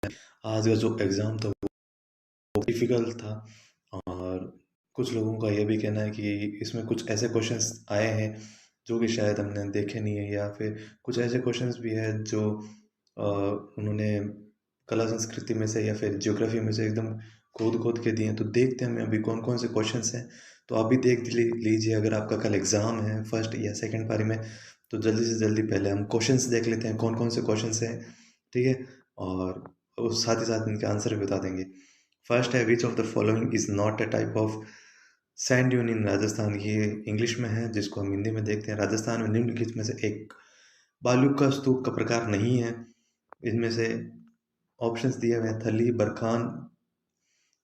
आज का जो एग्ज़ाम था वो डिफ़िकल्ट था और कुछ लोगों का ये भी कहना है कि इसमें कुछ ऐसे क्वेश्चंस आए हैं जो कि शायद हमने देखे नहीं है, या फिर कुछ ऐसे क्वेश्चंस भी हैं जो उन्होंने कला संस्कृति में से या फिर ज्योग्राफी में से एकदम खोद खोद के दिए हैं। तो देखते हैं हमें अभी कौन कौन से क्वेश्चंस हैं। तो आप भी देख लीजिए, अगर आपका कल एग्ज़ाम है फर्स्ट या सेकंड पारी में, तो जल्दी से जल्दी पहले हम क्वेश्चंस देख लेते हैं कौन कौन से क्वेश्चंस हैं। ठीक है, और उस साथ ही साथ इनके आंसर भी बता देंगे। फर्स्ट है, which of the following is not a type of sand dune in Rajasthan. ये इंग्लिश में है, जिसको हम हिंदी में देखते हैं। राजस्थान में निम्नलिखित में से एक बालू का स्तूप का प्रकार नहीं है। इनमें से ऑप्शंस दिए हुए हैं थली, बरखान,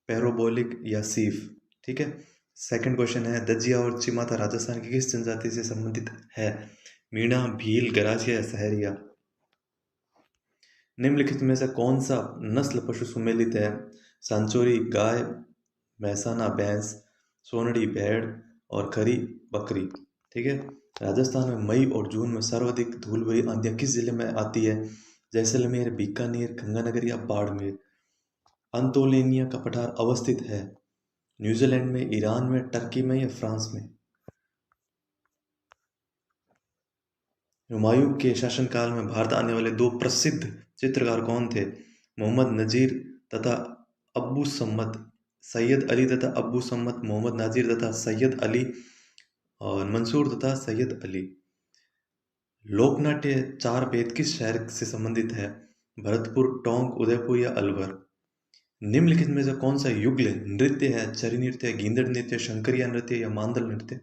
पैरोबोलिक या सीफ। ठीक है। सेकंड क्वेश्चन है, दजिया और चिमाता राजस्थान की किस जनजाति से संबंधित है? मीणा, भील, गरासिया या सहरिया। निम्नलिखित में से कौन सा नस्ल पशु सुमेलित है? सांचोरी गाय, मैसाना भैंस, सोनड़ी भेड़ और खरी बकरी। ठीक है। राजस्थान में मई और जून में सर्वाधिक धूल भरी आंधियां किस जिले में आती है? जैसलमेर, बीकानेर, गंगानगर या बाड़मेर। अंतोलेनिया का पठार अवस्थित है न्यूजीलैंड में, ईरान में, टर्की में या फ्रांस में। हुमायूं के शासनकाल में भारत आने वाले दो प्रसिद्ध चित्रकार कौन थे? मोहम्मद नजीर तथा अब्बू सम्मत। सैयद अली तथा अब्बू सम्मत, मोहम्मद नाजिर तथा सैयद अली, और मंसूर तथा सैयद अली। लोकनाट्य चार भेद किस शहर से संबंधित है? भरतपुर, टोंक, उदयपुर या अलवर। निम्नलिखित में से कौन सा युगल नृत्य है? चरी नृत्य, गींदड़ नृत्य, शंकरिया नृत्य या मांदल नृत्य।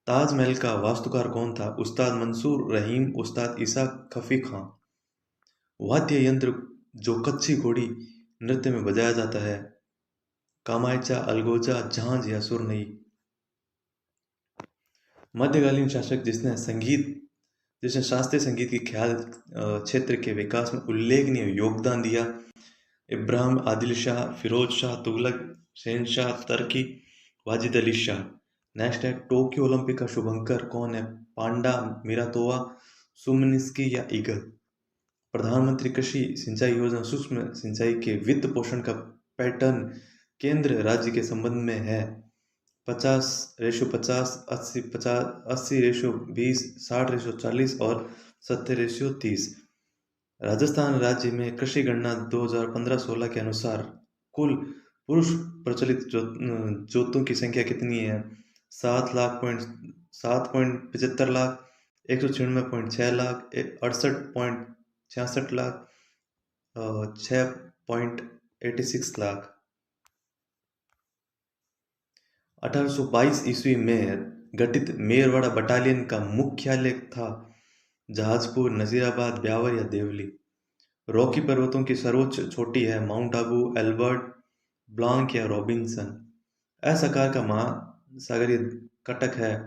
ताजमहल का वास्तुकार कौन था? उस्ताद मंसूर रहीम, उस्ताद ईसा खफी खां। वाद्य यंत्र जो कच्ची घोड़ी नृत्य में बजाया जाता है? कामायचा, अलगोजा, झांझ या सुरनई। मध्यकालीन शासक जिसने शास्त्रीय संगीत की ख्याल क्षेत्र के विकास में उल्लेखनीय योगदान दिया? इब्राहिम आदिल शाह, फिरोज शाह तुगलक, शहनशाह तुर्की, वाजिद अली शाह। नेक्स्ट है, टोक्यो ओलंपिक का शुभंकर कौन है? पांडा, मिरातोवा, सुमनिस्की या ईगल। प्रधानमंत्री कृषि सिंचाई योजना सूक्ष्म सिंचाई के वित्त पोषण का पैटर्न केंद्र राज्य के संबंध में है? 50:50, 80:20, 60:40 और 70:30। राजस्थान राज्य में कृषि गणना 2015-16 के अनुसार कुल पुरुष प्रचलित जोतों की संख्या कितनी है? 7,75,00,000, 196.6 लाख, 68.66 लाख, 6.86 लाख। 1822 ईस्वी में गठित मेरवाड़ा बटालियन का मुख्यालय था? जहाजपुर, नजीराबाद, ब्यावर या देवली। रॉकी पर्वतों की सर्वोच्च चोटी है? माउंट आबू, एल्बर्ट, ब्लांक या रॉबिन्सन। एस आकार का महासागरीय कटक है?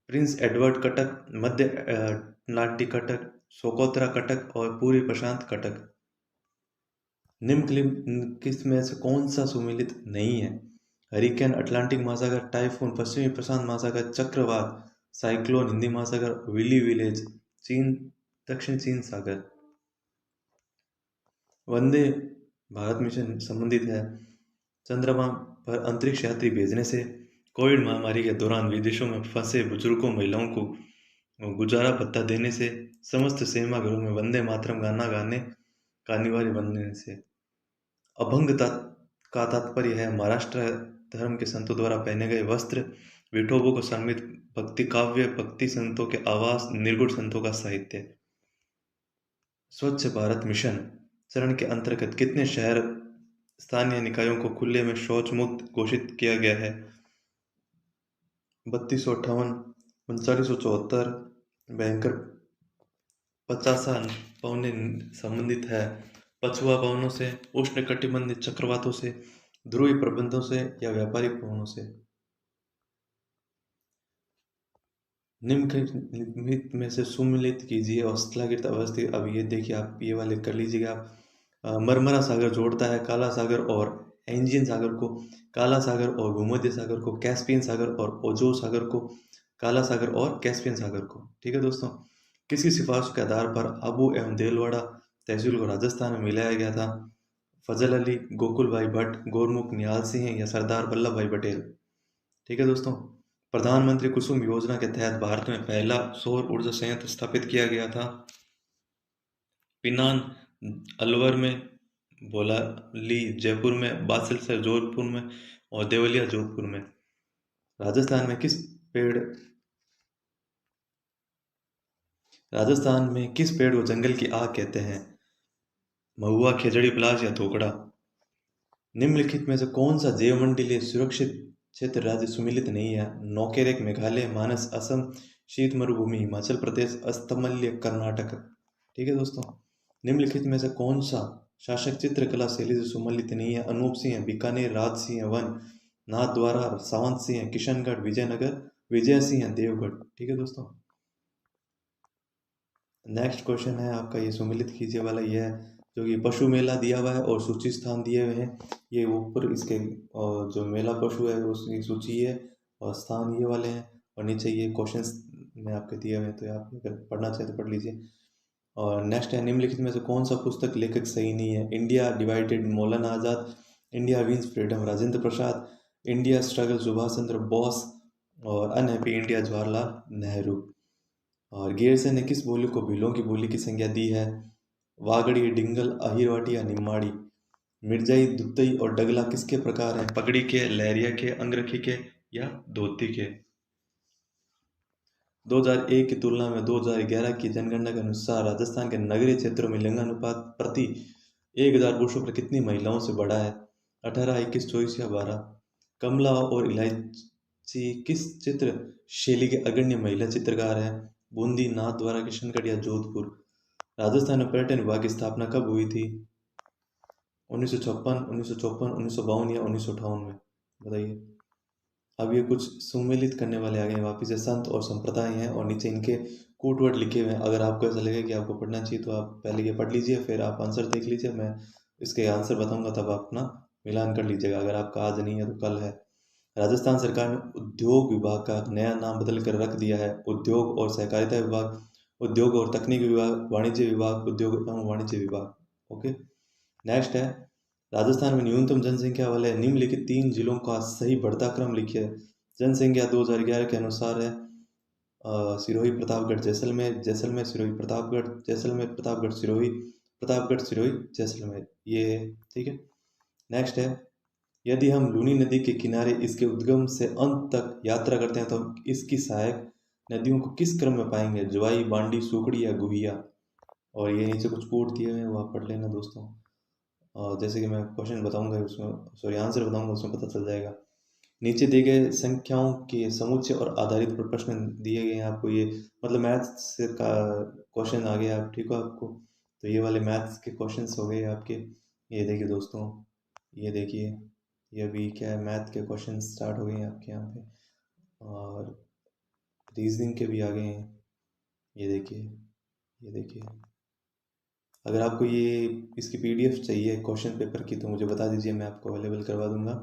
प्रिंस एडवर्ड कटक, मध्य अटलांटिक कटक, सोकोत्रा कटक और पूर्वी प्रशांत कटक। निम्नलिखित में से कौन सा सुमेलित नहीं है? हरिकेन, अटलांटिक महासागर, टाइफून, पश्चिमी प्रशांत महासागर, चक्रवात, साइक्लोन, हिंदी महासागर, विली विलेज, चीन, दक्षिण चीन सागर। वंदे भारत मिशन संबंधित है? चंद्रमा पर अंतरिक्ष यात्री भेजने से, कोविड महामारी के दौरान विदेशों में फंसे बुजुर्गों महिलाओं को गुजारा भत्ता देने से, समस्त सिनेमाघरों में वंदे मातरम गाना गाने का अनिवार्य बनने से। अभंग का तात्पर्य है महाराष्ट्र धर्म के संतों द्वारा पहने गए वस्त्र, विठोबों को समर्पित भक्ति काव्य, भक्ति संतों के आवास, निर्गुण संतों का साहित्य। स्वच्छ भारत मिशन चरण के अंतर्गत कितने शहर स्थानीय निकायों को खुले में शौच मुक्त घोषित किया गया है? 3258, 3974, भयंकर 50 पवने संबंधित है? पछुआ पवनों से, उष्ण कटिबंधीय चक्रवातों से, ध्रुवीय प्रबंधों से या व्यापारिक पवनों से। निम्नलिखित में से सुमेलित कीजिए और स्थलाकृत अवस्थित। अब ये देखिए, आप ये वाले कर लीजिएगा आप। मरमरा सागर जोड़ता है काला सागर और एंजियन सागर को, काला सागर और भूमध्य सागर को, कैस्पियन सागर और ओजो सागर को, काला सागर और कैस्पियन सागर को। ठीक है दोस्तों, किसकी सिफारिश के आधार पर आबू एवं देलवाड़ा तहसील को राजस्थान में मिलाया गया था? फजल अली, गोकुल भाई भट्ट, गोरमुख निहाल सिंह या सरदार वल्लभ भाई पटेल? ठीक है दोस्तों। प्रधानमंत्री कुसुम योजना के तहत भारत में पहला सौर ऊर्जा संयंत्र स्थापित किया गया था? पिनान अलवर में, बोलाली जयपुर में, बासलसर जोधपुर में और देवलिया जोधपुर में? राजस्थान में किस पेड़ राजस्थान में किस पेड़ को जंगल की आग कहते हैं? महुआ, खेजड़ी, पलाश या थोकड़ा? निम्नलिखित में से कौन सा जैवमंडलीय सुरक्षित क्षेत्र राज्य सुमेलित नहीं है? नौकेरेक मेघालय, मानस असम, शीत मरुभूमि हिमाचल प्रदेश, अस्तमल्य कर्नाटक? ठीक है दोस्तों। निम्नलिखित में से कौन सा शासक चित्रकला शैली से सुमेलित नहीं है? अनूप सिंह, बीकानेर, राज सिंह वन, नाथद्वारा, सावंत सिंह, किशनगढ़, विजयनगर, विजय सिंह, देवगढ़? ठीक है दोस्तों। नेक्स्ट क्वेश्चन है आपका, ये सुमेलित कीजिए वाला ये है, जो कि पशु मेला दिया हुआ है और सूची स्थान दिए हुए हैं। ये ऊपर इसके और जो मेला पशु है उसकी सूची है और स्थान ये वाले हैं, और नीचे ये क्वेश्चंस में आपके दिए हुए हैं, तो आप अगर पढ़ना चाहे तो पढ़ लीजिए। और नेक्स्ट है, निम्नलिखित में से कौन सा पुस्तक लेखक सही नहीं है? इंडिया डिवाइडेड मौलाना आज़ाद, India wins freedom Rajendra Prasad, India struggle Subhash Chandra Bose और अनहैप्पी इंडिया जवाहरलाल नेहरू? और गियरसन ने किस बोली को भीलों की बोली की संज्ञा दी है? वागड़ी, डिंगल, अहिरवाटी या निम्माड़ी? मिर्जाई, दुत्तई और डगला किसके प्रकार हैं? पगड़ी के, लहरिया के, अंगरखी के या धोती के? 2001 की तुलना में 2011 की जनगणना के अनुसार राजस्थान के नगरीय क्षेत्रों में लिंगानुपात प्रति 1000 पुरुषों पर कितनी महिलाओं से बढ़ा है? 18, 21, 24 या 12? कमला और इलायची किस चित्र शैली के अग्रणी महिला चित्रकार हैं? बूंदी, नाथद्वारा, किशनगढ़ या जोधपुर? राजस्थान में पर्यटन विभाग की स्थापना कब हुई थी? 1956, 1954, 1952 या 1958 में? बताइए। अब ये कुछ सुमेलित करने वाले आ गए हैं वापिस से, संत और संप्रदाय हैं और नीचे इनके कोट वर्ड लिखे हुए हैं। अगर आपको ऐसा लगे कि आपको पढ़ना चाहिए तो आप पहले ये पढ़ लीजिए, फिर आप आंसर देख लीजिए, मैं इसके आंसर बताऊंगा, तब आप अपना मिलान कर लीजिएगा। अगर आपका आज नहीं है तो कल है। राजस्थान सरकार ने उद्योग विभाग का नया नाम बदल कर रख दिया है। उद्योग और सहकारिता विभाग, उद्योग और तकनीक विभाग, वाणिज्य विभाग, उद्योग एवं वाणिज्य विभाग। ओके। नेक्स्ट है, राजस्थान में न्यूनतम जनसंख्या वाले निम्नलिखित 3 जिलों का सही बढ़ता क्रम लिखिए। जनसंख्या 2011 के अनुसार है सिरोही, प्रतापगढ़, जैसलमेर, जैसलमेर, सिरोही, प्रतापगढ़, जैसलमेर, प्रतापगढ़, सिरोही, प्रतापगढ़, सिरोही, जैसलमेर। ये है, ठीक है। नेक्स्ट है, यदि हम लूनी नदी के किनारे इसके उद्गम से अंत तक यात्रा करते हैं तो इसकी सहायक नदियों को किस क्रम में पाएंगे? ज्वाई, बांडी, सूकड़ी या गुहिया? और ये नीचे कुछ कोड दिए हुए हैं, वो आप पढ़ लेना दोस्तों। और जैसे कि मैं क्वेश्चन बताऊंगा उसमें, सॉरी आंसर बताऊंगा, उसमें पता चल जाएगा। नीचे दिए गए संख्याओं के समुच्चय और आधारित पर प्रश्न दिए गए हैं आपको। ये मतलब मैथ्स से का क्वेश्चन आ गया, आप ठीक हो आपको, तो ये वाले मैथ्स के क्वेश्चंस हो गए आपके। ये देखिए दोस्तों, ये देखिए, ये अभी क्या है, मैथ के क्वेश्चन स्टार्ट हो गए हैं आपके यहाँ पे, और रीजनिंग के भी आ गए हैं। ये देखिए, ये देखिए। अगर आपको ये इसकी पीडीएफ चाहिए क्वेश्चन पेपर की तो मुझे बता दीजिए, मैं आपको अवेलेबल करवा दूंगा।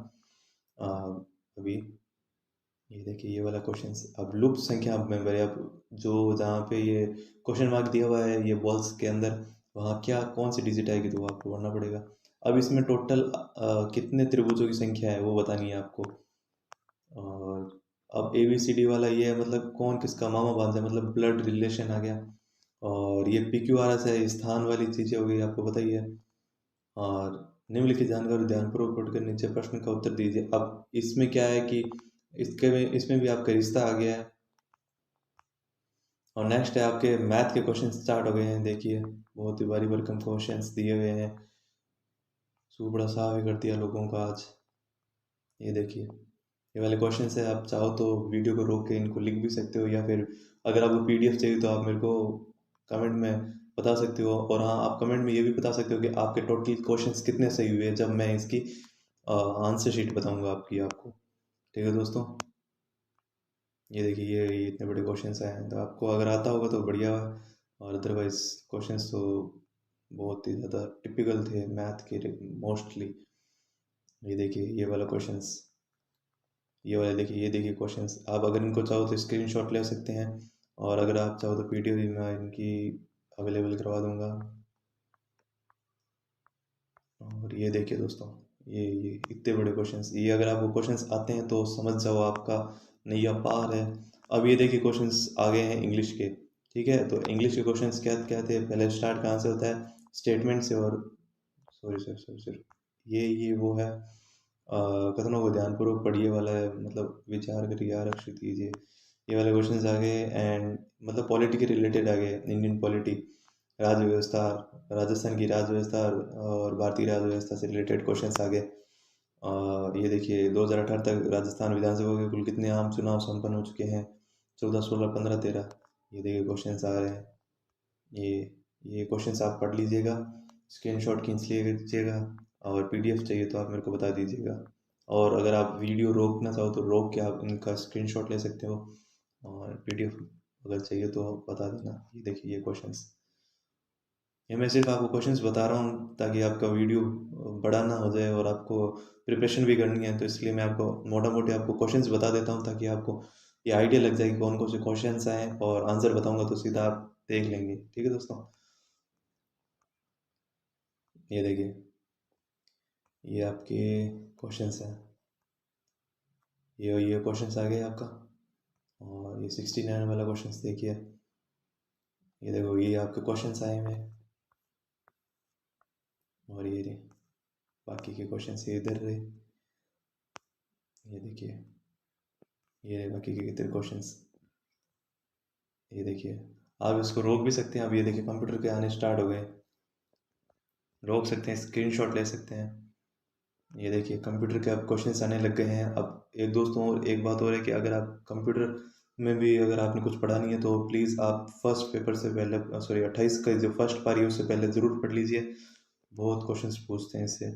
अभी ये देखिए, ये वाला क्वेश्चन, अब लुप्त संख्या में बड़े, अब जो जहाँ पे ये क्वेश्चन मार्क दिया हुआ है ये बॉल्स के अंदर, वहाँ क्या कौन सी डिजिट आएगी तो वो आपको भरना पड़ेगा। अब इसमें टोटल कितने त्रिभुजों की संख्या है वो बतानी है आपको। और अब ABCD वाला ये है, मतलब कौन किसका मामा भांजा, मतलब ब्लड रिलेशन आ गया। और ये PQRS है, स्थान वाली चीज़ें हो गई, आपको पता ही है। और निम्नलिखित जानकारी ध्यानपूर्वक पढ़ कर नीचे प्रश्न का उत्तर दीजिए। अब इसमें क्या है कि इसमें भी आपका रिश्ता आ गया है। और नेक्स्ट है, आपके मैथ के क्वेश्चन स्टार्ट हो गए हैं। देखिए, बहुत ही भारी भरकम क्वेश्चंस दिए हुए हैं, सुबह साफ ही कर दिया लोगों का आज। ये देखिए, ये वाले क्वेश्चन है, आप चाहो तो वीडियो को रोक के इनको लिख भी सकते हो, या फिर अगर आपको पीडीएफ चाहिए तो आप मेरे को कमेंट में बता सकते हो। और हाँ, आप कमेंट में ये भी बता सकते हो कि आपके टोटल क्वेश्चंस कितने सही हुए, जब मैं इसकी आंसर शीट बताऊंगा आपकी आपको। ठीक है दोस्तों, ये देखिए, ये इतने बड़े क्वेश्चंस आए हैं, तो आपको अगर आता होगा तो बढ़िया है, और अदरवाइज क्वेश्चंस तो बहुत ही ज़्यादा टिपिकल थे मैथ के मोस्टली। ये देखिए, ये वाला क्वेश्चंस, ये वाले देखिए, ये देखिए क्वेश्चंस, आप अगर इनको चाहो तो स्क्रीनशॉट ले सकते हैं, और अगर आप चाहो तो पीडीएफ भी मैं इनकी अवेलेबल करवा दूंगा। और ये देखिए दोस्तों, ये इतने बड़े क्वेश्चंस, ये अगर आपको क्वेश्चंस आते हैं तो समझ जाओ आपका नैया पार है। अब ये देखिए क्वेश्चंस आ गए हैं इंग्लिश के। ठीक है, तो इंग्लिश के क्वेश्चंस क्या क्या थे, पहले स्टार्ट कहाँ से होता है, स्टेटमेंट से। और सॉरी सर, सॉरी सर, ये वो है, कथनों को ध्यानपूर्वक पढ़िए वाला है, मतलब विचार करिए, आरक्षित कीजिए, ये वाले क्वेश्चंस आ गए। एंड मतलब पॉलिटी के रिलेटेड आ गए, इंडियन पॉलिटी, राज्य व्यवस्था, राजस्थान की राज्य व्यवस्था और भारतीय राज्य व्यवस्था से रिलेटेड क्वेश्चंस आ गए। ये देखिए 2018 तक राजस्थान विधानसभा के कुल कितने आम चुनाव संपन्न हो चुके हैं, 14, 16, 15, 13, ये देखिए क्वेश्चंस आ रहे हैं। ये ये क्वेश्चंस आप पढ़ लीजिएगा, स्क्रीनशॉट खींच लीजिएगा, और पीडीएफ चाहिए तो आप मेरे को बता दीजिएगा। और अगर आप वीडियो रोकना चाहो तो रोक के आप इनका स्क्रीनशॉट ले सकते हो, और पीडीएफ अगर चाहिए तो बता देना। ये देखिए ये क्वेश्चंस, ये मैं सिर्फ आपको क्वेश्चंस बता रहा हूँ ताकि आपका वीडियो बड़ा ना हो जाए, और आपको प्रिपरेशन भी करनी है, तो इसलिए मैं आपको मोटा मोटे आपको क्वेश्चंस बता देता हूँ ताकि आपको ये आइडिया लग जाए कि कौन कौन से क्वेश्चंस आए, और आंसर बताऊंगा तो सीधा आप देख लेंगे। ठीक है दोस्तों, ये देखिए, ये आपके क्वेश्चंस हैं, ये क्वेश्चंस आ गए आपका। और ये 69 वाला क्वेश्चंस देखिए, ये देखो ये आपके क्वेश्चंस आए हुए हैं। और ये रहे बाकी के क्वेश्चंस, ये इधर रहे, ये देखिए, ये रहे बाकी के कितने क्वेश्चंस, ये देखिए। आप इसको रोक भी सकते हैं, अब ये देखिए कंप्यूटर के आने स्टार्ट हो गए, रोक सकते हैं, स्क्रीनशॉट ले सकते हैं। ये देखिए कंप्यूटर के अब क्वेश्चंस आने लग गए हैं। अब एक दोस्तों और एक बात और है कि अगर आप कंप्यूटर में भी अगर आपने कुछ पढ़ा नहीं है तो प्लीज़ आप फर्स्ट पेपर से पहले, सॉरी 28 का जो फर्स्ट पारी है उससे पहले ज़रूर पढ़ लीजिए, बहुत क्वेश्चंस पूछते हैं इससे।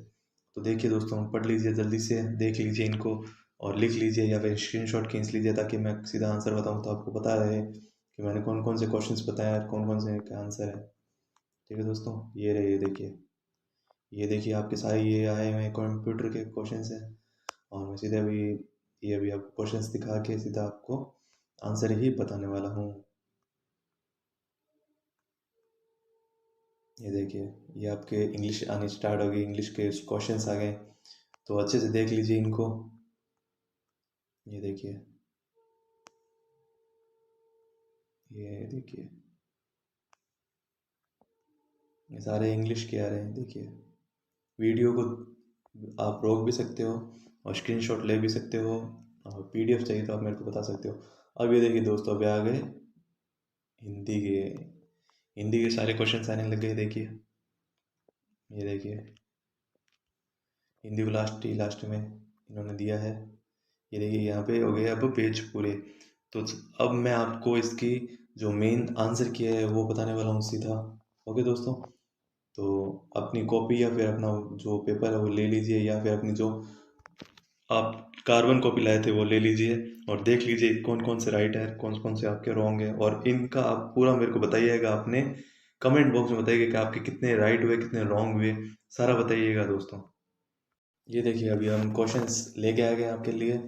तो देखिए दोस्तों, पढ़ लीजिए, जल्दी से देख लीजिए इनको, और लिख लीजिए या फिर स्क्रीनशॉट खींच लीजिए ताकि मैं सीधा आंसर बताऊँ तो आपको पता रहे कि मैंने कौन कौन से क्वेश्चंस बताए और कौन कौन से का आंसर है। ठीक है दोस्तों, ये रहे, ये देखिए, ये देखिए आपके सारे ये आए हुए कंप्यूटर के क्वेश्चंस हैं। और मैं सीधा अभी, ये अभी आपको क्वेश्चंस दिखा के सीधा आपको आंसर ही बताने वाला हूँ। ये देखिए, ये आपके इंग्लिश आनी स्टार्ट हो गई, इंग्लिश के क्वेश्चंस आ गए, तो अच्छे से देख लीजिए इनको। ये देखिए, ये देखिए, ये सारे इंग्लिश के आ रहे हैं। देखिए वीडियो को आप रोक भी सकते हो और स्क्रीनशॉट ले भी सकते हो, और पीडीएफ चाहिए तो आप मेरे को बता सकते हो। अब ये देखिए दोस्तों, अभी आ गए हिंदी के, हिंदी के सारे क्वेश्चंस आने लग गए। देखिए, ये देखिए, हिंदी को लास्ट में इन्होंने दिया है। ये देखिए यहाँ पे हो गए अब पेज पूरे। तो अब मैं आपको इसकी जो मेन आंसर किया है वो बताने वाला हूँ सीधा। ओके दोस्तों, तो अपनी कॉपी या फिर अपना जो पेपर है वो ले लीजिए, या फिर अपनी जो आप कार्बन कॉपी लाए थे वो ले लीजिए, और देख लीजिए कौन कौन से राइट है, कौन कौन से आपके रॉन्ग है, और इनका आप पूरा मेरे को बताइएगा, अपने कमेंट बॉक्स में बताइएगा कि आपके कितने राइट हुए, कितने रॉन्ग हुए, सारा बताइएगा दोस्तों। ये देखिए अभी हम क्वेश्चंस लेके आ गए आपके लिए,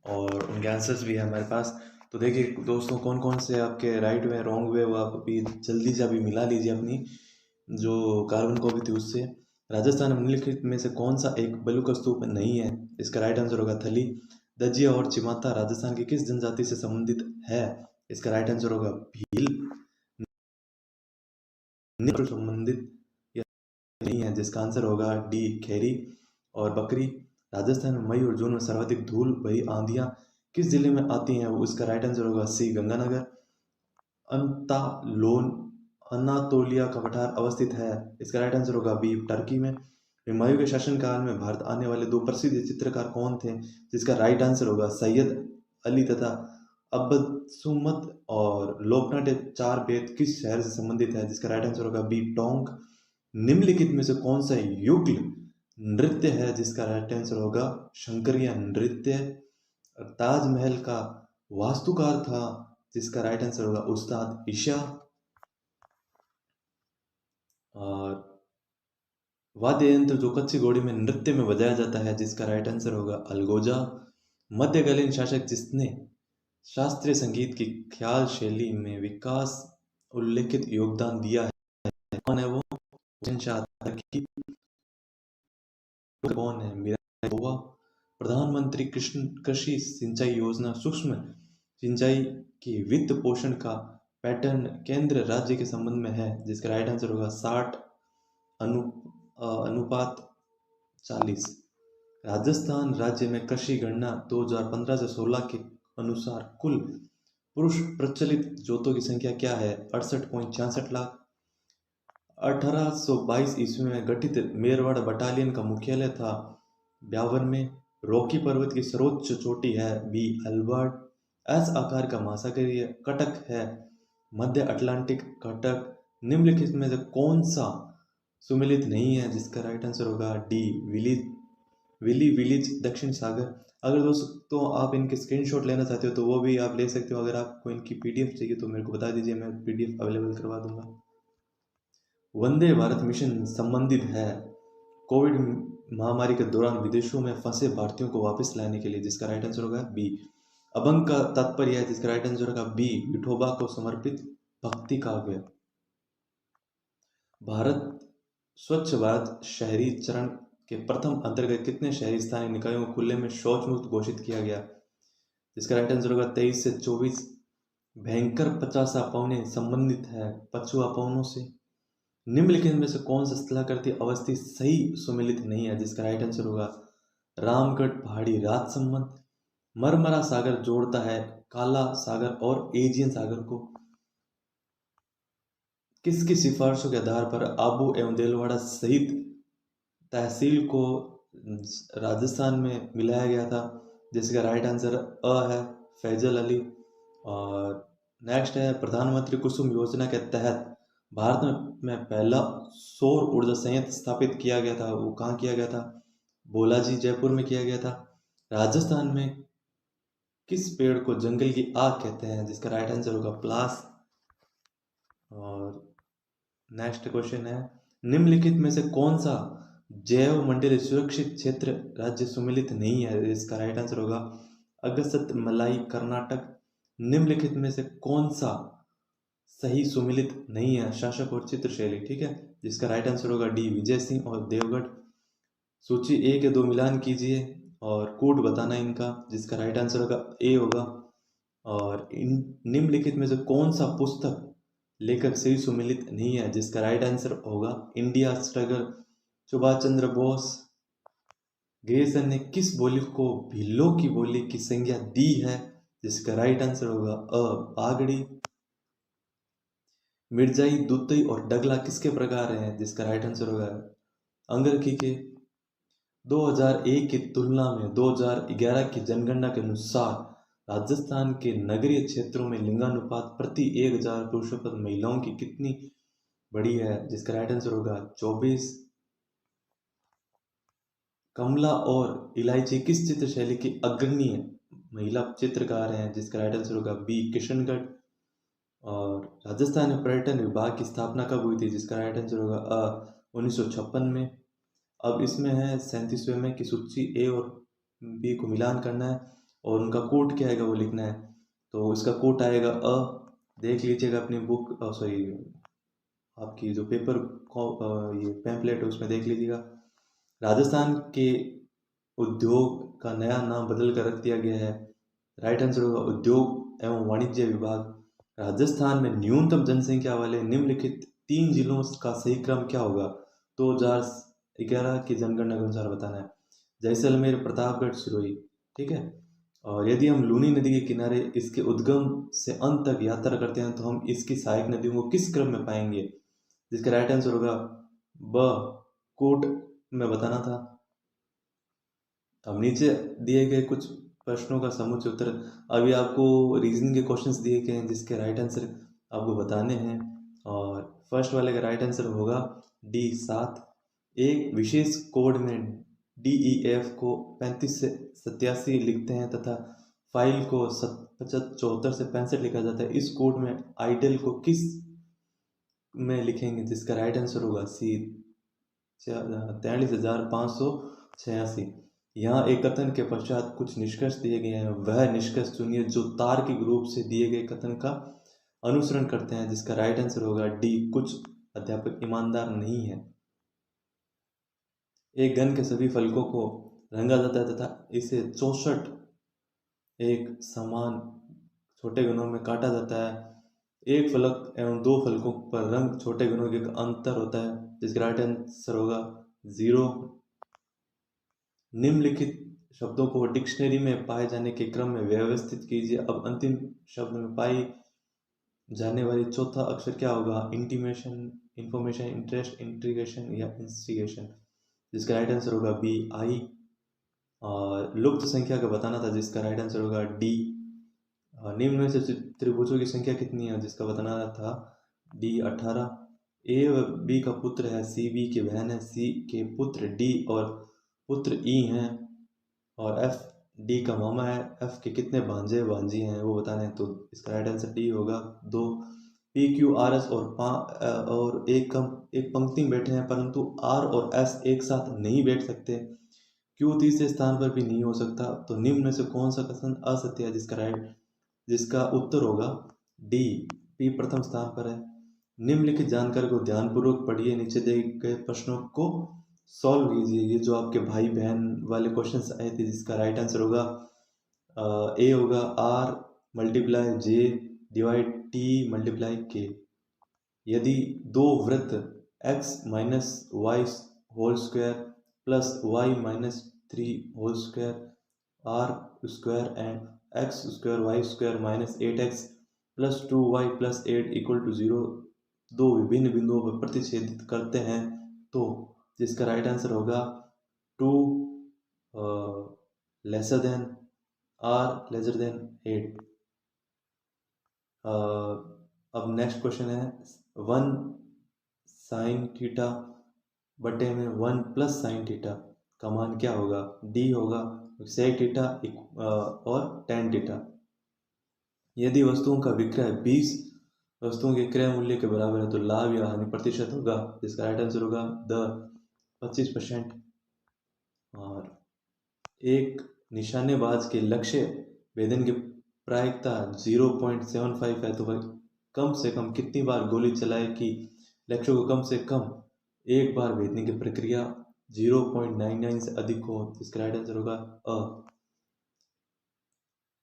और उनके आंसर्स भी है हमारे पास। तो देखिए दोस्तों, कौन कौन से आपके राइट हुए, रॉन्ग हुए, वो आप अभी जल्दी से अभी मिला लीजिए अपनी जो कार्बन कॉपी थी उससे। राजस्थान में निम्नलिखित में से कौन सा एक बलुका स्तूप नहीं है, इसका राइट आंसर होगा थली। दजिया और चिमाता राजस्थान की किस जनजाति से संबंधित है, इसका राइट आंसर होगा भील। निम्न संबंधित या नहीं है, जिसका आंसर होगा डी खेरी और बकरी। राजस्थान में मई और जून में सर्वाधिक धूल भरी आंधियां किस जिले में आती हैं, वो इसका राइट आंसर होगा सी गंगानगर। अंतालोन अनातोलिया का पठार अवस्थित है, इसका राइट आंसर होगा बी टर्की में। हुमायूं के शासनकाल में भारत आने वाले दो प्रसिद्ध चित्रकार कौन थे, जिसका राइट आंसर होगा सैयद अली तथा अब्बद सुमत। और लोकनाट्य चार बेद किस शहर से संबंधित है, जिसका राइट आंसर होगा बी टोंक। निम्नलिखित में से कौन सा युगल नृत्य है, जिसका राइट आंसर होगा शंकरिया नृत्य। ताजमहल का वास्तुकार था, जिसका राइट आंसर होगा उस्ताद ईशा। और वाद्य यंत्र जो कच्ची घोड़ी में नृत्य में बजाया जाता है, जिसका राइट आंसर होगा अलगोजा। मध्यकालीन शासक जिसने शास्त्रीय संगीत की ख्याल शैली में विकास उल्लेखित योगदान दिया है, कौन है वो, हुसैन शाह तुर्की। कौन है? मीरा गोवा। प्रधानमंत्री कृषि सिंचाई योजना सूक्ष्म सिंचाई की वित्त पोषण का पैटर्न केंद्र राज्य के संबंध में है, जिसका राइट आंसर होगा 60 अनुपात 40। राजस्थान राज्य में कृषि गणना 2015 से 16 के अनुसार कुल पुरुष प्रचलित जोतों की संख्या क्या है? 68.66 लाख। 1822 ईस्वी में गठित मेरवाड़ बटालियन का मुख्यालय था ब्यावर में। रॉकी पर्वत की सर्वोच्च चोटी है बी अल्बर्ट। एस आकार का महासागरीय कटक है मध्य अटलांटिक कटक। निम्नलिखित में से कौन सा सुमेलित नहीं है? जिसका राइट आंसर होगा डी विली विलीज दक्षिण सागर। अगर दोस्तों आप इनके स्क्रीनशॉट लेना चाहते हो तो वो भी आप ले सकते हो। अगर आपको इनकी पीडीएफ चाहिए तो मेरे को बता दीजिए, मैं पीडीएफ अवेलेबल करवा दूंगा। वंदे भारत मिशन संबंधित है कोविड महामारी के दौरान विदेशों में फंसे भारतीयों को वापस लाने के लिए, जिसका राइट आंसर होगा बी अभंग का तात्पर्य है, जिसका राइट आंसर होगा बी विठोबा को समर्पित भक्ति काव्य। भारत स्वच्छ भारत शहरी चरण के प्रथम अंतर्गत कितने शहरी स्थानीय निकायों को खुले में शौच मुक्त घोषित किया गया? जिसका राइट आंसर होगा 23 से 24। भयंकर 50 पौने संबंधित है पछुआ पौनों से। निम्नलिखित में से कौन सा स्थलाकृति अवस्थी सही सुमेलित नहीं है? जिसका राइट आंसर होगा रामगढ़ पहाड़ी राजसमंद। मरमरा सागर जोड़ता है काला सागर और एजियन सागर को। किसकी सिफारिशों के आधार पर आबू एवं देलवाड़ा सहित तहसील को राजस्थान में मिलाया गया था? जिसका राइट आंसर अ है फैजल अली। और नेक्स्ट है प्रधानमंत्री कुसुम योजना के तहत भारत में पहला सौर ऊर्जा संयंत्र स्थापित किया गया था, वो कहाँ किया गया था? बोलाजी जयपुर में किया गया था। राजस्थान में किस पेड़ को जंगल की आग कहते हैं? जिसका राइट आंसर होगा प्लास। और नेक्स्ट क्वेश्चन है निम्नलिखित में से कौन सा जैव मंडलीय सुरक्षित क्षेत्र राज्य सुमेलित नहीं है? इसका राइट आंसर होगा अगस्त मलाई कर्नाटक। निम्नलिखित में से कौन सा सही सुमेलित नहीं है? शासक और चित्रशैली, ठीक है, जिसका राइट आंसर होगा डी विजय सिंह और देवगढ़। सूची ए के दो मिलान कीजिए और कोड बताना इनका, जिसका राइट आंसर होगा ए होगा। और इन निम्नलिखित में से कौन सा पुस्तक लेखक सही सुमेलित नहीं है? जिसका राइट आंसर होगा India struggle. Subhash Chandra Bose. Grayson ने किस बोली को भीलों की बोली की संज्ञा दी है? जिसका राइट आंसर होगा अ बागड़ी। मिर्जाई, दुतई और डगला किसके प्रकार हैं? जिसका राइट आंसर होगा अंगरखी के। 2001 की तुलना में 2011 की जनगणना के अनुसार राजस्थान के नगरीय क्षेत्रों में लिंगानुपात प्रति 1000 पुरुषों पर महिलाओं की कितनी बड़ी है? जिसका राइट आंसर होगा 24। कमला और इलायची किस चित्र शैली की अग्रणी महिला चित्रकार हैं? जिसका राइट आंसर होगा बी किशनगढ़। और राजस्थान में पर्यटन विभाग की स्थापना कब हुई थी? जिसका राइट आंसर होगा 1956 में। अब इसमें है 37वें में कि सूची ए और बी को मिलान करना है और उनका कोड क्या आएगा वो लिखना है। तो इसका कोड आएगा अ। देख लीजिएगा अपनी बुक, सॉरी आपकी जो पेपर ये पैम्पलेट है उसमें देख लीजिएगा। राजस्थान के उद्योग का नया नाम बदल कर रख दिया गया है। राइट आंसर होगा उद्योग एवं वाणिज्य विभाग। राजस्थान में न्यूनतम जनसंख्या वाले निम्नलिखित 3 जिलों का सही क्रम क्या होगा? 2011 की जनगणना के अनुसार बताना है। जैसलमेर, प्रतापगढ़, सिरोही, ठीक है। और यदि हम लूनी नदी के किनारे इसके उद्गम से अंत तक यात्रा करते हैं तो हम इसकी सहायक नदियों को किस क्रम में पाएंगे? जिसका राइट आंसर होगा ब कोट में बताना था। अब नीचे दिए गए कुछ प्रश्नों का समुच्चय उत्तर, अभी आपको रीजनिंग के क्वेश्चंस दिए गए हैं जिसके राइट आंसर आपको बताने हैं। और फर्स्ट वाले का राइट आंसर होगा डी 7। एक विशेष कोड में DEF को 35 से 87 लिखते हैं तथा फाइल को 74 से 65 लिखा जाता है। इस कोड में आइडल को किस में लिखेंगे? जिसका राइट आंसर होगा सी 43,586। यहाँ एक कथन के पश्चात कुछ निष्कर्ष दिए गए हैं, वह निष्कर्ष चुनिए जो तार्किक रूप से दिए गए कथन का अनुसरण करते हैं। जिसका राइट आंसर होगा डी कुछ अध्यापक ईमानदार नहीं है। एक घन के सभी फलकों को रंगा जाता है तथा इसे 64 एक समान छोटे घनों में काटा जाता है। एक फलक एवं दो फलकों पर रंग छोटे घनों के अंतर होता है, जिसका राइट आंसर होगा 0। निम्नलिखित शब्दों को डिक्शनरी में पाए जाने के क्रम में व्यवस्थित कीजिए। अब अंतिम शब्द में पाई जाने वाली चौथा अक्षर क्या होगा? इंटीमेशन, इंफॉर्मेशन, इंटरेस्ट, इंट्रीगेशन या इंस्टिगेशन, जिसका राइट आंसर होगा बी, आई। और लुप्त संख्या का बताना था, जिसका राइट आंसर होगा डी। निम्न में से त्रिभुजों की संख्या कितनी है, जिसका बताना था डी 18। ए व बी का पुत्र है, सी बी की बहन है, सी के पुत्र डी और पुत्र ई हैं, और एफ डी का मामा है। एफ के कितने भांजे भांजी हैं वो बताने हैं, तो इसका राइट आंसर डी होगा 2। पी क्यू आर एस और एक पंक्ति में बैठे हैं, परंतु आर और एस एक साथ नहीं बैठ सकते। क्यू तीसरे स्थान पर भी नहीं हो सकता। तो निम्न में से कौन सा कथन असत्य है, जिसका उत्तर होगा डी, पी प्रथम स्थान पर है। निम्नलिखित जानकारी को ध्यानपूर्वक पढ़िए, नीचे दिए गए प्रश्नों को सॉल्व कीजिए। ये जो आपके भाई बहन वाले क्वेश्चंस आए थे, जिसका राइट आंसर होगा ए होगा R multiply J divide T multiply K. यदि दो वृत्त x minus Y whole square plus Y minus 3 whole square R square and X square Y square minus 8x plus 2y plus 8 equal to 0 दो विभिन्न बिंदुओं पर प्रतिच्छेदित करते हैं, तो जिसका राइट आंसर होगा 2 lesser than R lesser than 8। अब नेक्स्ट क्वेश्चन है 1 साइन थीटा बटे में 1 प्लस साइन थीटा का मान क्या होगा? डी होगा सेक थीटा और टेन थीटा। यदि वस्तुओं का विक्रय 20 वस्तुओं के क्रय मूल्य के बराबर है, तो लाभ या हानि प्रतिशत होगा, जिसका राइट आंसर होगा 25%। और एक निशानेबाज के लक्ष्य भेदन की प्रायिकता 0.75 है, तो वह कम से कम कितनी बार गोली चलाए कि लक्ष्य को कम से कम एक बार भेदने की प्रक्रिया 0.99 से अधिक हो, जिसका राइट आंसर होगा अ।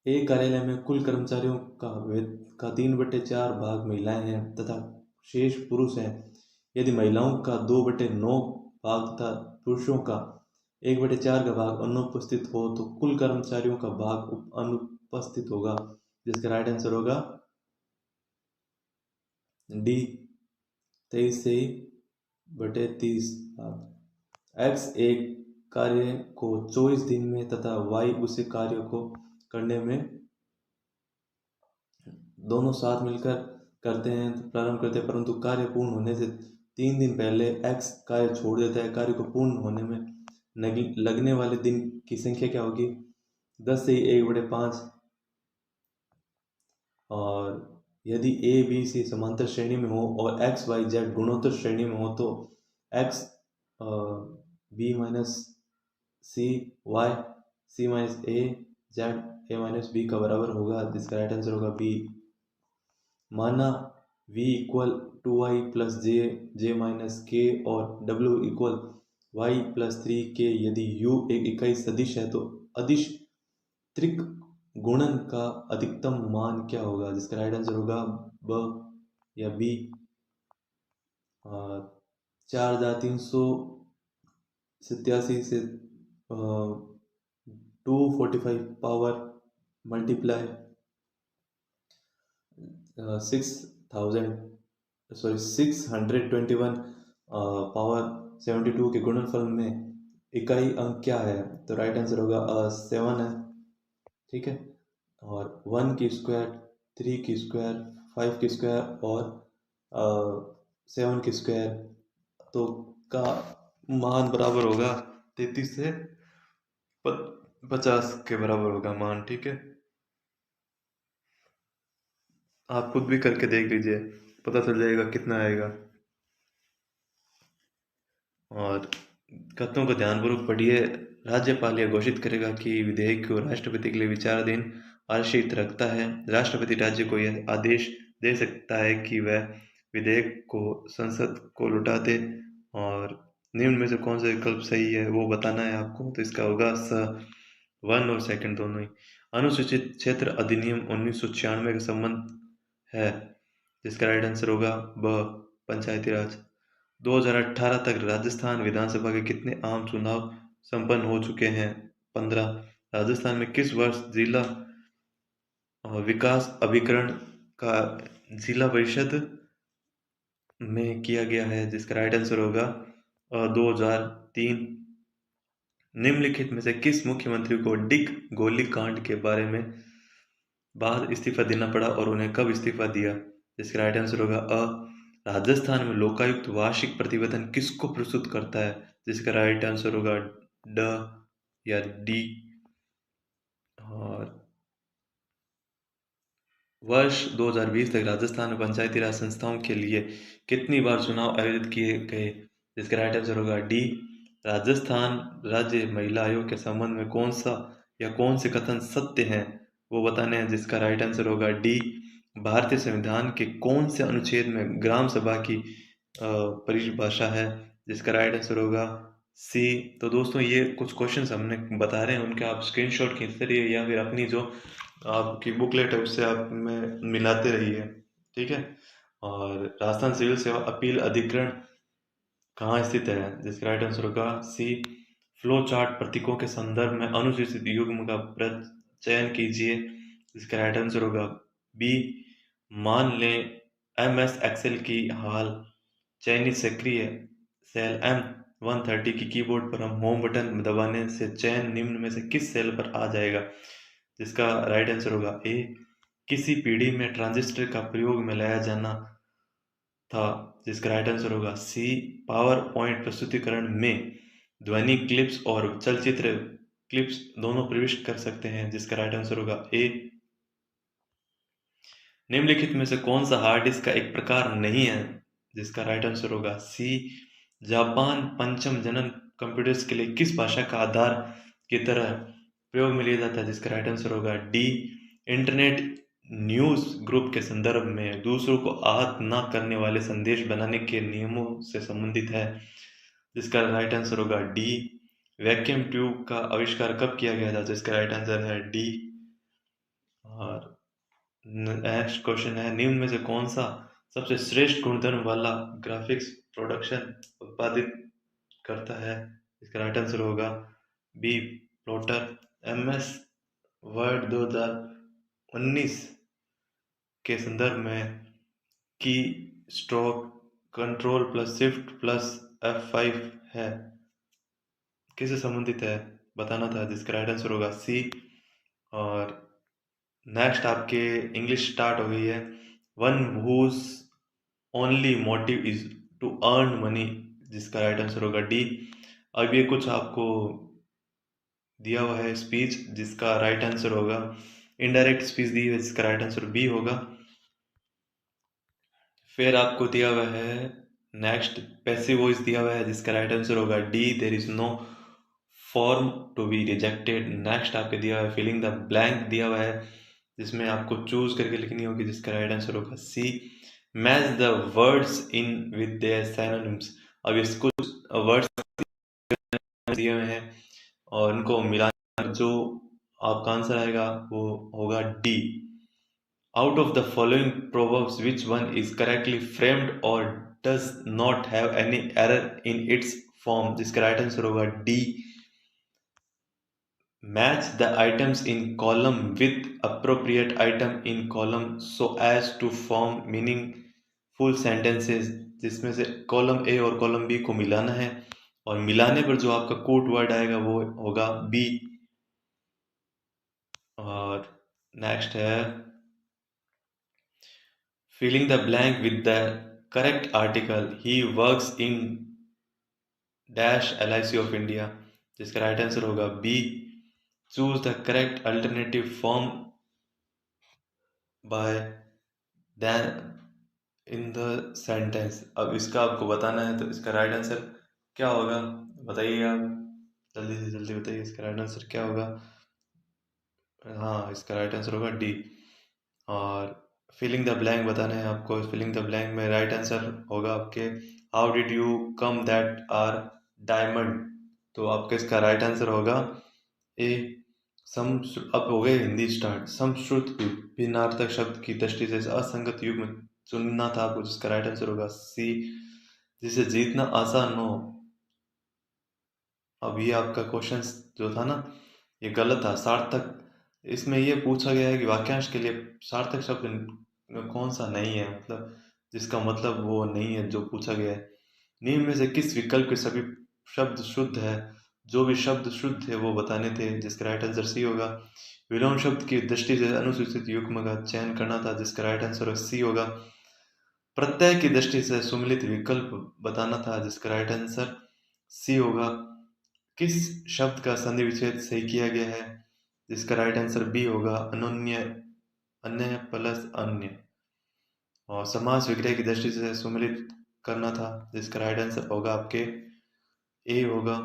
एक कार्यालय में कुल कर्मचारियों का 3/4 भाग महिलाएं हैं तथा शेष पुरुष हैं। यदि महिलाओं का 2/9 भाग तथा पुरुषों का 1/4 का भाग अनुपस्थित हो, तो कुल कर्मचारियों का भाग अनुपस्थित होगा, जिसका राइट आंसर होगा डी 23/30 भाग। एक्स एक कार्य को 24 दिन में तथा वाई उसी कार्य को करने में दोनों साथ मिलकर करते हैं, तो प्रारंभ करते हैं, परंतु कार्य पूर्ण होने से 3 दिन पहले एक्स कार्य छोड़ देता है। कार्य को पूर्ण होने में लगने वाले दिन की संख्या क्या होगी? 10 से 1/5। और यदि ए बी सी समांतर श्रेणी में हो और एक्स वाई जेड गुणोत्तर श्रेणी में हो, तो X B minus C Y C minus A Z A minus B का बराबर होगा, जिसका राइट आंसर होगा बी। माना v equal 2y plus J minus K और w equal y plus 3k। यदि u एक इकाई सदिश है, तो अदिश त्रिक गुणन का अधिकतम मान क्या होगा, जिसका राइट आंसर होगा ब या बी। 4387 से 245 पावर मल्टीप्लाई 621 पावर 72 के गुणनफल में इकाई अंक क्या है? तो राइट आंसर होगा 7 है, ठीक है। और 1 की स्क्वायर 3 की स्क्वायर 5 की स्क्वायर और 7 की स्क्वायर तो का मान बराबर होगा 33 से 50 के बराबर होगा मान, ठीक है। आप खुद भी करके देख लीजिए, पता चल जाएगा कितना आएगा। और कथनों को ध्यानपूर्वक पढ़िए। राज्यपाल यह घोषित करेगा कि विधेयक को राष्ट्रपति के लिए विचाराधीन आरक्षित रखता है। राष्ट्रपति राज्य को यह आदेश दे सकता है कि वह विधेयक को संसद को लौटा दे। और निम्न में से कौन सा विकल्प सही है वो बताना है आपको। तो इसका होगा स, वन और सेकंड दोनों ही। अनुसूचित क्षेत्र अधिनियम 1996 का संबंध है, जिसका राइट आंसर होगा ब, पंचायती राज। 2018 तक राजस्थान विधानसभा के कितने आम चुनाव संपन्न हो चुके हैं? 15। राजस्थान में किस वर्ष जिला विकास अभिकरण का जिला परिषद में किया गया है? जिसका राइट आंसर होगा 2003। निम्नलिखित में से किस मुख्यमंत्री को डिग गोलीकांड के बारे में बाद इस्तीफा देना पड़ा और उन्हें कब इस्तीफा दिया? जिसका राइट आंसर होगा अ, राजस्थान में लोकायुक्त वार्षिक प्रतिवेदन किसको प्रस्तुत करता है? जिसका राइट आंसर होगा ड या डी। और वर्ष 2020 तक राजस्थान में पंचायती राज संस्थाओं के लिए कितनी बार चुनाव आयोजित किए गए? जिसका राइट आंसर होगा डी। राजस्थान राज्य महिला आयोग के संबंध में कौन सा या कौन से कथन सत्य हैं वो बताने हैं? जिसका राइट आंसर होगा डी। भारतीय संविधान के कौन से अनुच्छेद में ग्राम सभा की परिभाषा है? जिसका राइट आंसर होगा सी। तो दोस्तों ये कुछ क्वेश्चंस हमने बता रहे हैं, उनके आप स्क्रीनशॉट खींचते रहिए या फिर अपनी जो आपकी बुकलेट है उससे आप में मिलाते रहिए, ठीक है। और राजस्थान सिविल सेवा अपील अधिकरण कहाँ स्थित है? जिसका राइट आंसर होगा सी। फ्लो चार्ट प्रतीकों के संदर्भ में अनुसूचित युग्म का चयन कीजिए। जिसका राइट आंसर होगा बी। मान लें MS एक्सेल की हाल चयनित सक्रिय सेल M130 की कीबोर्ड पर हम होम बटन दबाने से चयन निम्न में से किस सेल पर आ जाएगा? जिसका राइट आंसर होगा ए। किसी पीढ़ी में ट्रांजिस्टर का प्रयोग में लाया जाना था? जिसका राइट आंसर होगा सी। पावर पॉइंट प्रस्तुतिकरण में ध्वनि क्लिप्स और चलचित्र क्लिप्स दोनों प्रविष्ट कर सकते हैं? जिसका राइट आंसर होगा ए। निम्नलिखित में से कौन सा हार्ड डिस्क का एक प्रकार नहीं है? जिसका राइट आंसर होगा सी। जापान पंचम जनन कंप्यूटर्स के लिए किस भाषा का आधार की तरह प्रयोग में लिया जाता है? जिसका राइट आंसर होगा डी। इंटरनेट न्यूज ग्रुप के संदर्भ में दूसरों को आहत न करने वाले संदेश बनाने के नियमों से संबंधित है? जिसका राइट आंसर होगा डी। वैक्यूम ट्यूब का आविष्कार कब किया गया था? जिसका राइट आंसर है डी। और नेक्स्ट क्वेश्चन है, निम्न में से कौन सा सबसे श्रेष्ठ गुणधर्म वाला ग्राफिक्स प्रोडक्शन उत्पादित करता है? इसका राइट आंसर होगा बी। प्लॉटर। MS वर्ड 2019 के संदर्भ में की stroke control plus shift plus F5 है, किससे संबंधित है बताना था? जिसका राइट आंसर होगा सी। और नेक्स्ट आपके इंग्लिश स्टार्ट हो गई है। One whose only motive is to earn money. जिसका राइट आंसर होगा डी। अब ये कुछ आपको दिया हुआ है स्पीच, जिसका राइट आंसर होगा इनडायरेक्ट स्पीच दी है, जिसका राइट आंसर बी होगा। फिर आपको दिया हुआ है नेक्स्ट पैसिव वॉइस दिया हुआ है, जिसका राइट आंसर होगा D. There is no form to be rejected. Next आपके दिया हुआ है फिलिंग द ब्लैंक दिया हुआ है, जिसमें आपको चूज करके लिखनी होगी, जिसका राइट आंसर होगा C. Match the words in with their synonyms. अब इसको वर्ड्स दिए हुए हैं और उनको मिलाकर जो आपका आंसर आएगा वो होगा D. Out of the following proverbs which one is correctly framed और does not have any error in its form? जिसका राइट आंसर होगा D. Match the items in column with appropriate item in column so as to form meaningful sentences। जिसमें से column A और column B को मिलाना है और मिलाने पर जो आपका कोड वर्ड आएगा वो होगा बी। और नेक्स्ट है filling the blank with the correct article. He works in dash LIC of India. जिसका राइट आंसर होगा B. Choose the correct alternative form by then in the sentence. अब इसका आपको बताना है, तो इसका राइट आंसर क्या होगा बताइए आप, जल्दी से जल्दी बताइए इसका राइट आंसर क्या होगा। हाँ, इसका राइट आंसर होगा डी। और फिलिंग द ब्लैंक बताना है आपको। फिलिंग द ब्लैंक में राइट आंसर होगा आपके how did you come that are diamond. तो आपका इसका राइट आंसर होगा ए। सम। अब हो गए हिंदी स्टार्ट। समश्रुत भिन्नार्थक शब्द की दृष्टि से असंगत युग्म चुनना था आपको, जिसका राइट आंसर होगा सी। जिसे जीतना आसान हो। अब ये आपका क्वेश्चन जो था ना, ये गलत था। सार्थक, इसमें ये पूछा गया है कि वाक्यांश के लिए सार्थक शब्द कौन सा नहीं है, मतलब जिसका मतलब वो नहीं है जो पूछा गया है। निम्न में से किस विकल्प के सभी शब्द शुद्ध है? जो भी शब्द शुद्ध थे वो बताने थे, जिसका राइट आंसर सी होगा। विलोम शब्द की दृष्टि से अनुसूचित युग्म का चयन करना था, जिसका राइट आंसर सी होगा। प्रत्यय की दृष्टि से सुमेलित विकल्प बताना था, जिसका राइट आंसर सी होगा। किस शब्द का संधि विच्छेद सही किया गया है? जिसका राइट आंसर बी होगा, अनन्य। अन्य प्लस अन्य। और समास विग्रह की दृष्टि से सुमेलित करना था, जिसका राइट आंसर होगा आपके ए होगा।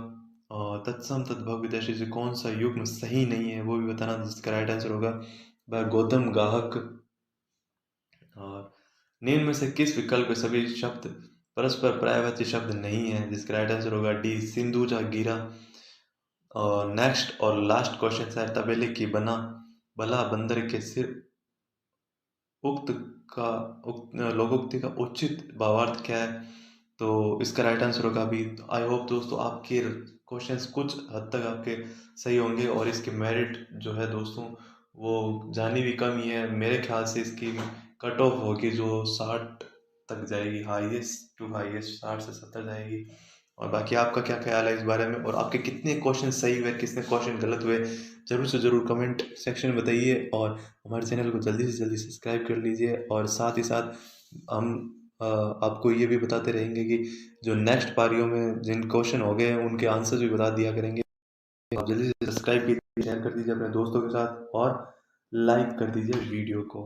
और तत्सम तद्भव की दृष्टि से कौन सा युग्म सही नहीं है वो भी बताना, जिसका राइट आंसर होगा वह गौतम गाहक। और निम्न में से किस विकल्प के सभी शब्द परस्पर पर्यायवाची शब्द नहीं है? जिसका राइट आंसर होगा डी, सिंधु गिरा। और नेक्स्ट और लास्ट क्वेश्चन है, तबेले की बना भला बंदर के सिर उक्त का लोकोक्ति का उचित भावार्थ क्या है? तो इसका राइट आंसर होगा अभी। आई होप दोस्तों आपके क्वेश्चंस कुछ हद तक आपके सही होंगे, और इसके मेरिट जो है दोस्तों वो जानी भी कम ही है। मेरे ख्याल से इसकी कट ऑफ होगी जो 60 तक जाएगी, हाईएस्ट टू हाईएस्ट 60 से 70 जाएगी। और बाकी आपका क्या ख्याल है इस बारे में, और आपके कितने क्वेश्चन सही हुए, कितने क्वेश्चन गलत हुए, जरूर से जरूर कमेंट सेक्शन में बताइए। और हमारे चैनल को जल्दी से जल्दी सब्सक्राइब कर लीजिए। और साथ ही साथ हम आपको ये भी बताते रहेंगे कि जो नेक्स्ट पारियों में जिन क्वेश्चन हो गए हैं उनके आंसर भी बता दिया करेंगे। आप जल्दी से सब्सक्राइब कीजिए, शेयर कर दीजिए अपने दोस्तों के साथ, और लाइक कर दीजिए वीडियो को।